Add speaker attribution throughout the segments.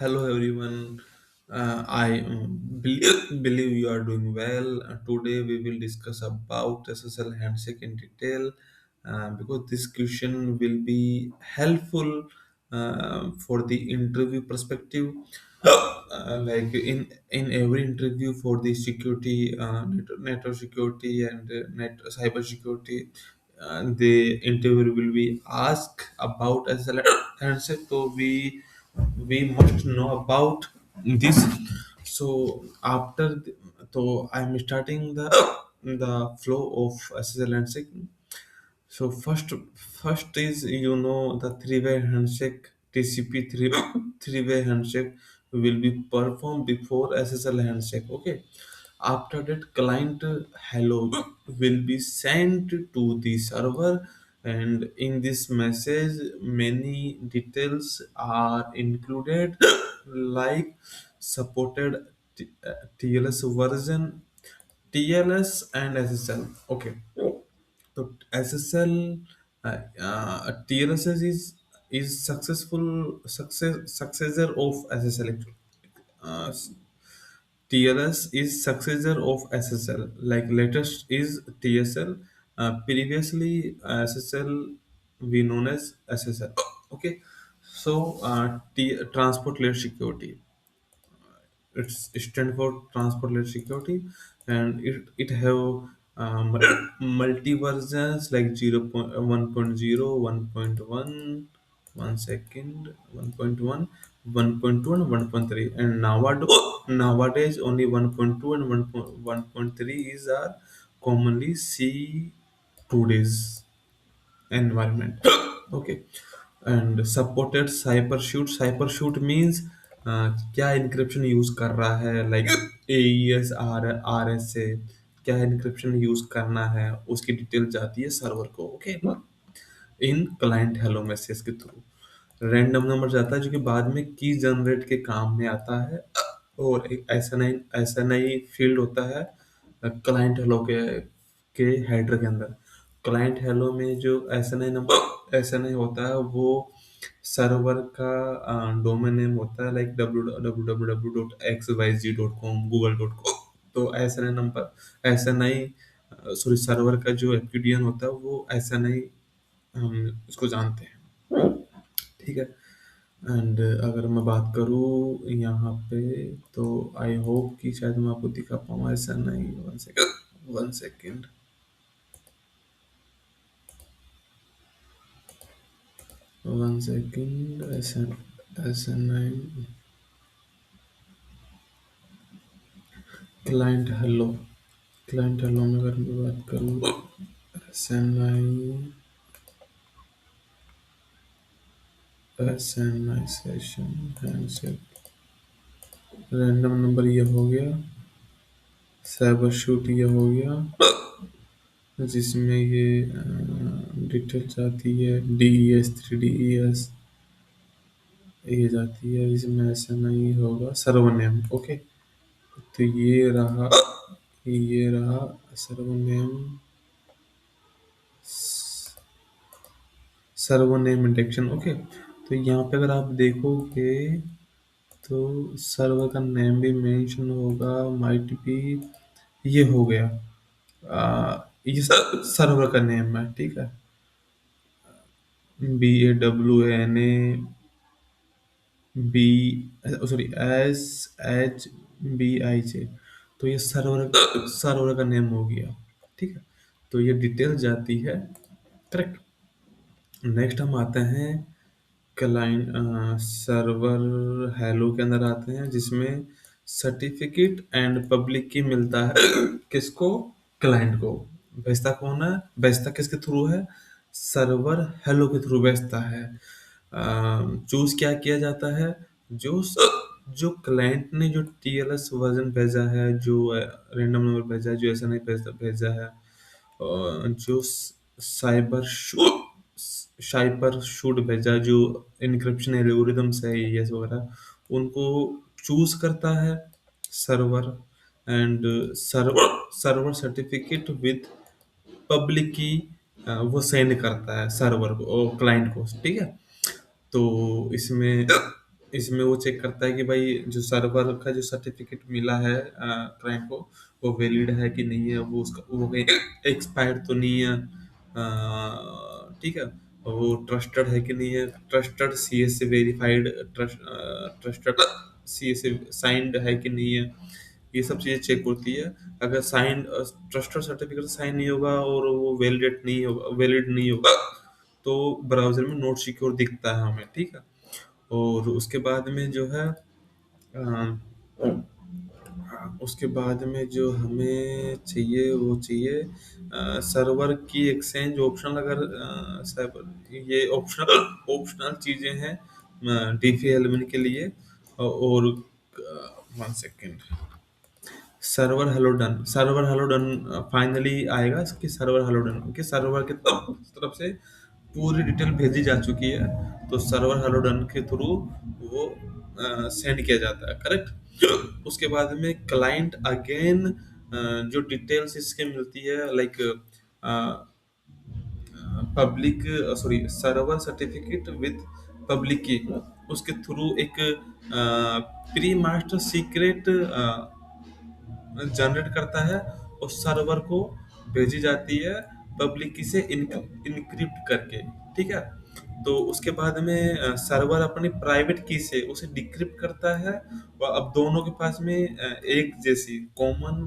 Speaker 1: Hello everyone. I believe you are doing well. Today we will discuss about SSL handshake in detail because this question will be helpful for the interview perspective. Like in every interview for the security, network security and net cyber security, the interviewer will be asked about SSL handshake. So we must know about this. So so I'm starting the flow of SSL handshake. So first is the three-way handshake TCP three-way handshake will be performed before SSL handshake. Okay. After that, client hello will be sent to the server, and in this message, many details are included, like supported TLS version, TLS and SSL. Okay, so SSL, TLS is successor of SSL. Uh, TLS is successor of SSL. Like latest is TSL. Previously SSL we known as SSL. Okay, so transport layer security. It's stand for transport layer security, and it have multi versions like 1.0, 1.1, 1 second, 1.1, 1.2 and 1.3, and nowadays only 1.2 and 1.3 is are commonly see today's environment. Okay, and supported cyber shoot means क्या encryption use कर रहा है, like AES RS से क्या encryption use करना है, उसकी detail जाती है सर्वर को। ओके, इन क्लाइंट हेलो मैसेज के थ्रू रैंडम नंबर जाता है जो कि बाद में की जनरेट के काम में आता है, और एक ऐसा नहीं फील्ड होता है क्लाइंट हेलो के हेडर के अंदर। क्लाइंट हेलो में जो ऐसा नहीं होता है, वो सर्वर का डोमेन नेम होता है, लाइक www.xyz.com, google.com। तो ऐसा नहीं सॉरी, सर्वर का जो एपीडीएन होता है वो ऐसा नहीं हम इसको जानते हैं। ठीक है। एंड अगर मैं बात करूँ यहाँ पे, तो आई होप कि शायद मैं आपको दिखा पाऊँ। ऐसा नहीं, one second, one second, one second. ऐसा ऐसा नहीं, क्लाइंट हेलो, क्लाइंट हेलो में अगर मैं बात करूँ, ऐसा नहीं, ऐसा नहीं, सेशन हैंडसेट, रैंडम नंबर ये हो गया, साइबर शूट ये हो गया, जिसमें ये डिटेल्स आती है, DES 3 DES ये जाती है, इसमें ऐसा नहीं होगा, सर्वर नेम। ओके, तो ये रहा server name, server name induction. Okay, तो यहाँ पे अगर आप देखोगे तो सर्वर का नेम भी मेंशन होगा, माइट भी, ये हो गया, ये सर्वर का नेम है। ठीक है, BAWNA सॉरी SHBIJ, तो ये सर्वर का नेम हो गया। ठीक है, तो ये डिटेल जाती है। करेक्ट। नेक्स्ट हम आते हैं क्लाइंट सर्वर हेलो के अंदर आते हैं, जिसमें सर्टिफिकेट एंड पब्लिक की मिलता है किसको, क्लाइंट को। भेजता कौन है, भेजता किसके थ्रू है, सर्वर हेलो के थ्रू भेजता है। चूज क्या किया जाता है, जो जो क्लाइंट ने जो TLS वर्जन भेजा है, जो रैंडम नंबर भेजा है, जो ऐसा नहीं भेजा भेजा है, जो साइपर शूट भेजा, जो इनक्रिप्शन एल्गोरिदम्स है ये वगैरह, उनको चूज करता है server, and server certificate with public की वो सेंड करता है सर्वर को, क्लाइंट को। ठीक है, तो इसमें इसमें वो चेक करता है कि भाई जो सर्वर का जो सर्टिफिकेट मिला है क्लाइंट को, वो वैलिड है कि नहीं है, वो उसका वो कहीं एक्सपायर तो नहीं है, ठीक है, वो ट्रस्टेड है कि नहीं है, ट्रस्टेड सीएस से वेरीफाइड, ट्रस्टेड सीएस से साइंड है कि नहीं है, ये सब चीज़ें चेक होती है। अगर साइन ट्रस्टेड सर्टिफिकेट साइन नहीं होगा और वो वैलिड नहीं होगा, तो ब्राउज़र में नॉट सिक्योर दिखता है हमें, ठीक है? और उसके बाद में जो है उसके बाद में जो हमें चाहिए वो चाहिए सर्वर की एक्सचेंज ऑप्शनल, अगर सर्वर ये ऑप्शनल ऑप्शनल चीज़ें हैं डीफी एलिमेंट के लिए। और one second, server hello done finally आएगा कि सर्वर हेलो डन कि सर्वर के तरफ से पूरी डिटेल भेजी जा चुकी है, तो सर्वर हेलो डन के थ्रू वो सेंड किया जाता है, करेक्ट। उसके बाद में क्लाइंट अगेन जो डिटेल्स इसके मिलती है, like public, sorry, server certificate with public की, उसके थ्रू एक प्री मास्टर सीक्रेट जनरेट करता है और सर्वर को भेजी जाती है पब्लिक की से इनक्रिप्ट करके, ठीक है। तो उसके बाद में सर्वर अपनी प्राइवेट की से उसे डिक्रिप्ट करता है, और अब दोनों के पास में एक जैसी कॉमन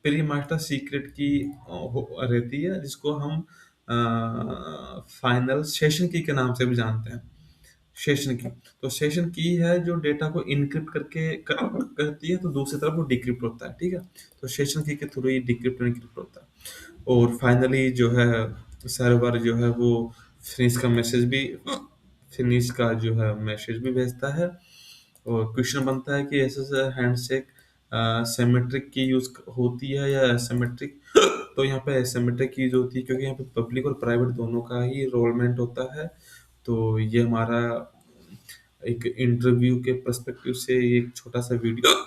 Speaker 1: प्री मास्टर सीक्रेट की रहती है, जिसको हम फाइनल सेशन की के नाम से भी जानते हैं, सेशन की। तो सेशन की है जो डेटा को इनक्रिप्ट करती है, तो दूसरी तरफ वो डिक्रिप्ट होता है, ठीक है। तो सेशन की के थ्रू ही डिक्रिप्ट इनक्रिप्ट होता है। और फाइनली जो है सर्वर जो है वो फिनिश का मैसेज भी फिनिश का जो है मैसेज भी भेजता है। और क्वेश्चन बनता है कि ऐसे हैंडशेक सिमेट्रिक की यूज होती है या एसिमेट्रिक। तो यहाँ पे एसिमेट्रिक की यूज होती है, क्योंकि यहाँ पे पब्लिक और प्राइवेट दोनों का ही रोलमेंट होता है। तो ये हमारा एक इंटरव्यू के पर्सपेक्टिव से एक छोटा सा वीडियो